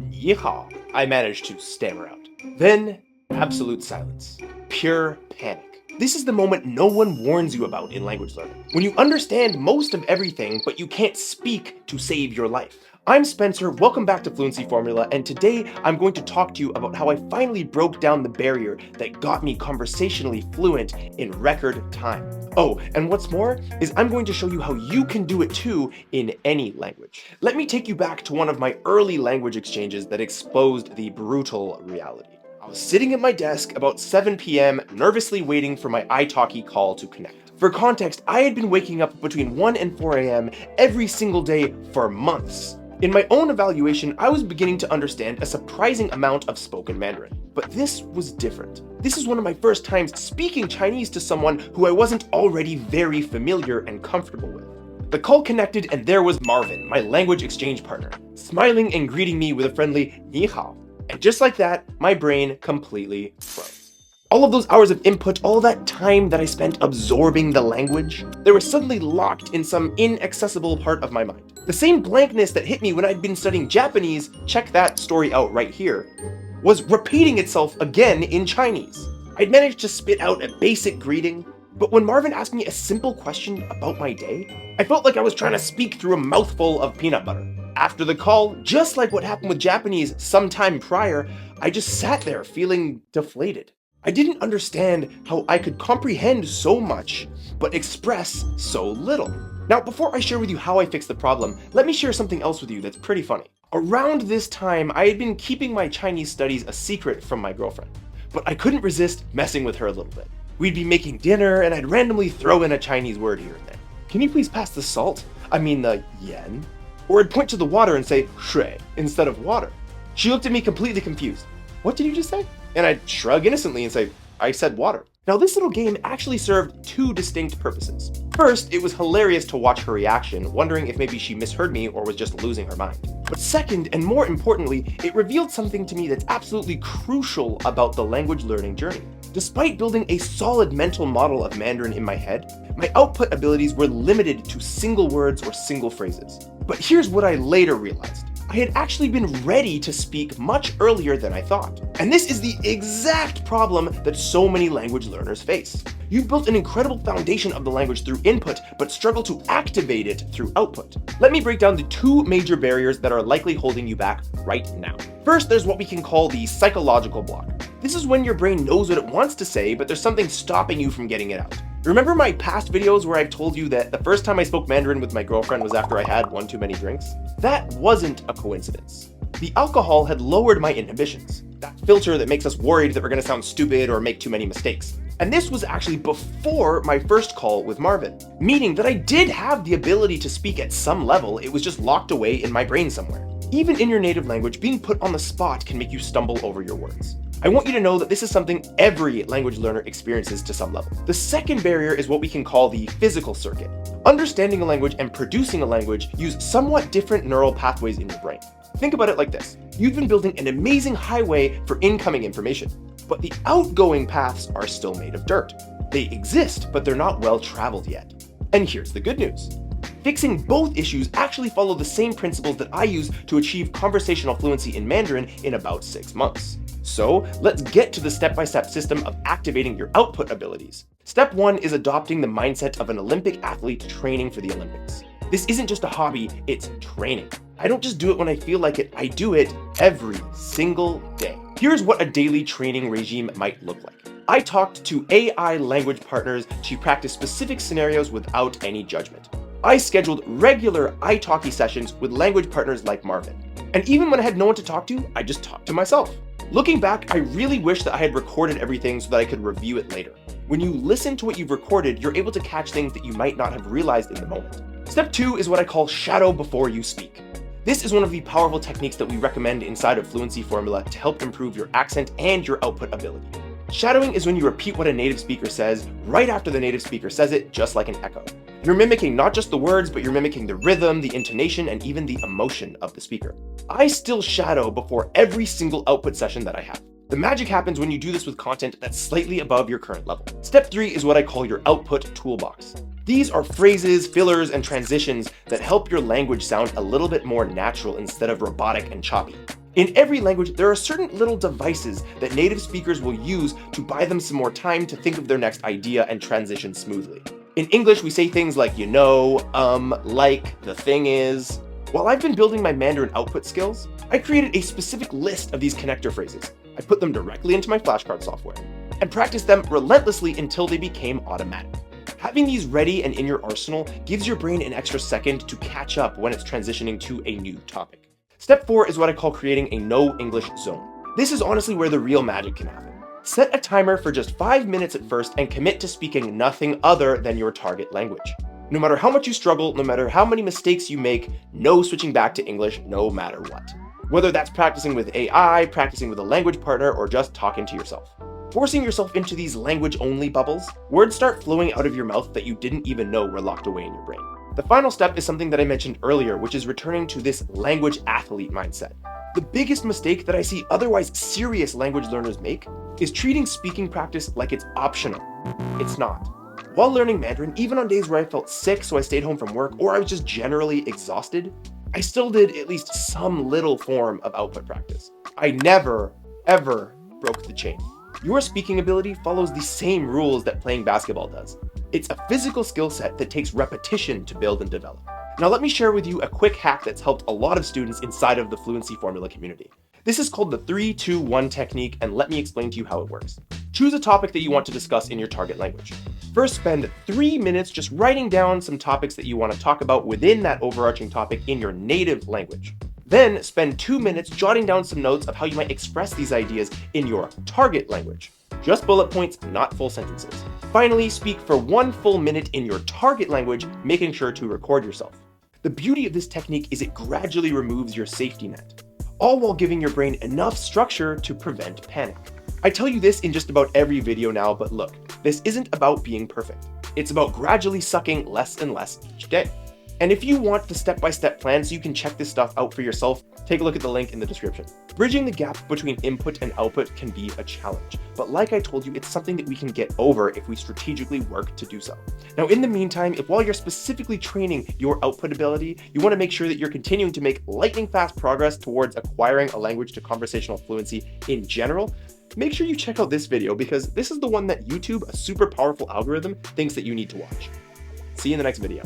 Ni hao, I managed to stammer out. Then, absolute silence. Pure panic. This is the moment no one warns you about in language learning. When you understand most of everything, but you can't speak to save your life. I'm Spencer, welcome back to Fluency Formula, and today I'm going to talk to you about how I finally broke down the barrier that got me conversationally fluent in record time. Oh, and what's more is I'm going to show you how you can do it too in any language. Let me take you back to one of my early language exchanges that exposed the brutal reality. I was sitting at my desk about 7 p.m., nervously waiting for my italki call to connect. For context, I had been waking up between 1 and 4 a.m. every single day for months. In my own evaluation, I was beginning to understand a surprising amount of spoken Mandarin. But this was different. This is one of my first times speaking Chinese to someone who I wasn't already very familiar and comfortable with. The call connected and there was Marvin, my language exchange partner, smiling and greeting me with a friendly ni hao. And just like that, my brain completely froze. All of those hours of input, all that time that I spent absorbing the language, they were suddenly locked in some inaccessible part of my mind. The same blankness that hit me when I'd been studying Japanese, check that story out right here, was repeating itself again in Chinese. I'd managed to spit out a basic greeting, but when Marvin asked me a simple question about my day, I felt like I was trying to speak through a mouthful of peanut butter. After the call, just like what happened with Japanese sometime prior, I just sat there feeling deflated. I didn't understand how I could comprehend so much, but express so little. Now, before I share with you how I fixed the problem, let me share something else with you that's pretty funny. Around this time, I had been keeping my Chinese studies a secret from my girlfriend, but I couldn't resist messing with her a little bit. We'd be making dinner, and I'd randomly throw in a Chinese word here and there. Can you please pass the salt? I mean the yen? Or I'd point to the water and say shui instead of water. She looked at me completely confused. What did you just say? And I'd shrug innocently and say, I said water. Now this little game actually served two distinct purposes. First, it was hilarious to watch her reaction, wondering if maybe she misheard me or was just losing her mind. But second, and more importantly, it revealed something to me that's absolutely crucial about the language learning journey. Despite building a solid mental model of Mandarin in my head, my output abilities were limited to single words or single phrases. But here's what I later realized. I had actually been ready to speak much earlier than I thought. And this is the exact problem that so many language learners face. You've built an incredible foundation of the language through input, but struggle to activate it through output. Let me break down the two major barriers that are likely holding you back right now. First, there's what we can call the psychological block. This is when your brain knows what it wants to say, but there's something stopping you from getting it out. Remember my past videos where I've told you that the first time I spoke Mandarin with my girlfriend was after I had one too many drinks? That wasn't a coincidence. The alcohol had lowered my inhibitions, that filter that makes us worried that we're gonna sound stupid or make too many mistakes. And this was actually before my first call with Marvin, meaning that I did have the ability to speak at some level, it was just locked away in my brain somewhere. Even in your native language, being put on the spot can make you stumble over your words. I want you to know that this is something every language learner experiences to some level. The second barrier is what we can call the physical circuit. Understanding a language and producing a language use somewhat different neural pathways in your brain. Think about it like this. You've been building an amazing highway for incoming information, but the outgoing paths are still made of dirt. They exist, but they're not well traveled yet. And here's the good news. Fixing both issues actually follow the same principles that I use to achieve conversational fluency in Mandarin in about 6 months. So let's get to the step-by-step system of activating your output abilities. Step 1 is adopting the mindset of an Olympic athlete training for the Olympics. This isn't just a hobby, it's training. I don't just do it when I feel like it, I do it every single day. Here's what a daily training regime might look like. I talked to AI language partners to practice specific scenarios without any judgment. I scheduled regular italki sessions with language partners like Marvin. And even when I had no one to talk to, I just talked to myself. Looking back, I really wish that I had recorded everything so that I could review it later. When you listen to what you've recorded, you're able to catch things that you might not have realized in the moment. Step 2 is what I call shadow before you speak. This is one of the powerful techniques that we recommend inside of Fluency Formula to help improve your accent and your output ability. Shadowing is when you repeat what a native speaker says right after the native speaker says it, just like an echo. You're mimicking not just the words, but you're mimicking the rhythm, the intonation, and even the emotion of the speaker. I still shadow before every single output session that I have. The magic happens when you do this with content that's slightly above your current level. Step 3 is what I call your output toolbox. These are phrases, fillers, and transitions that help your language sound a little bit more natural instead of robotic and choppy. In every language, there are certain little devices that native speakers will use to buy them some more time to think of their next idea and transition smoothly. In English, we say things like you know, like, the thing is. While I've been building my Mandarin output skills, I created a specific list of these connector phrases. I put them directly into my flashcard software and practiced them relentlessly until they became automatic. Having these ready and in your arsenal gives your brain an extra second to catch up when it's transitioning to a new topic. Step 4 is what I call creating a no English zone. This is honestly where the real magic can happen. Set a timer for just 5 minutes at first and commit to speaking nothing other than your target language. No matter how much you struggle, no matter how many mistakes you make, no switching back to English no matter what. Whether that's practicing with AI, practicing with a language partner, or just talking to yourself. Forcing yourself into these language-only bubbles, words start flowing out of your mouth that you didn't even know were locked away in your brain. The final step is something that I mentioned earlier, which is returning to this language athlete mindset. The biggest mistake that I see otherwise serious language learners make is treating speaking practice like it's optional. It's not. While learning Mandarin, even on days where I felt sick so I stayed home from work, or I was just generally exhausted, I still did at least some little form of output practice. I never, ever broke the chain. Your speaking ability follows the same rules that playing basketball does. It's a physical skill set that takes repetition to build and develop. Now let me share with you a quick hack that's helped a lot of students inside of the Fluency Formula community. This is called the 3-2-1 technique, and let me explain to you how it works. Choose a topic that you want to discuss in your target language. First, spend 3 minutes just writing down some topics that you want to talk about within that overarching topic in your native language. Then spend 2 minutes jotting down some notes of how you might express these ideas in your target language. Just bullet points, not full sentences. Finally, speak for 1 full minute in your target language, making sure to record yourself. The beauty of this technique is it gradually removes your safety net, all while giving your brain enough structure to prevent panic. I tell you this in just about every video now, but look, this isn't about being perfect. It's about gradually sucking less and less each day. And if you want the step-by-step plan so you can check this stuff out for yourself, take a look at the link in the description. Bridging the gap between input and output can be a challenge, but like I told you, it's something that we can get over if we strategically work to do so. Now, in the meantime, if while you're specifically training your output ability, you want to make sure that you're continuing to make lightning fast progress towards acquiring a language to conversational fluency in general, make sure you check out this video because this is the one that YouTube, a super powerful algorithm, thinks that you need to watch. See you in the next video.